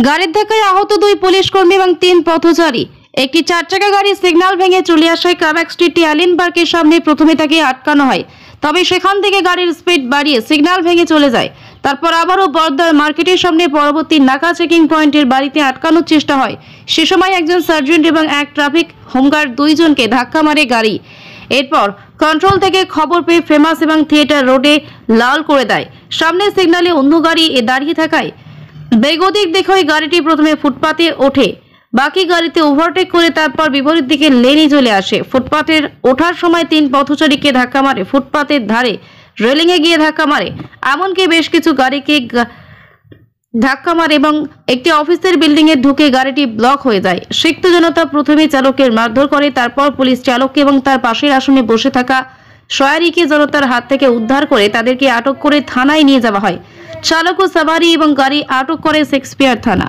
গাড়ির ধাক্কায় আহত 2 পুলিশ কর্মী এবং 3 পথচারী। একটি 4 চাকা গাড়ি সিগন্যাল ভেঙে চলে আসায় কাবাক স্ট্রিটে আলিন পার্কের সামনে প্রথমে তাকে আটকানো হয়, তবে সেখান থেকে গাড়ির স্পিড বাড়িয়ে সিগন্যাল ভেঙে চলে যায়। তারপর আবারও বর্দার মার্কেটের সামনে পরবর্তী নাকা চেকিং পয়েন্টের বাড়িতে আটকানোর চেষ্টা হয়। সে সময় একজন সার্জেন্ট এবং এক ট্রাফিক হোমগার্ড 2 জনকে ধাক্কা মারে গাড়ি। এরপর কন্ট্রোল থেকে খবর পেয়ে ফেমাস এবং থিয়েটার রোডে লাল করে দেয়। সামনে সিগন্যালে অন্য গাড়ি দাঁড়িয়ে থাকায় বেগতিক দেখে ওই গাড়িটি প্রথমে ফুটপাতে ওঠে, বাকি গাড়িতে ওভারটেক করে তারপর বিপরীত দিকে লেনে চলে আসে। ফুটপাতের ওঠার সময় 3 পথচারীকে ধাক্কা মারে, ফুটপাতের ধারে রেলিংয়ে গিয়ে ধাক্কা মারে, এমনকি বেশ কিছু গাড়িকে ধাক্কা মারে এবং একটি অফিসের বিল্ডিংয়ে ঢুকে গাড়িটি ব্লক হয়ে যায়। সিক্ত জনতা প্রথমে চালকের মারধর করে, তারপর পুলিশ চালককে এবং তার পাশের আসনে বসে থাকা সয়ারিকে জনতার হাত থেকে উদ্ধার করে তাদেরকে আটক করে থানায় নিয়ে যাওয়া হয়। চালক ও সাবারি এবং গাড়ি আটক করে শেক্সপিয়ার থানা।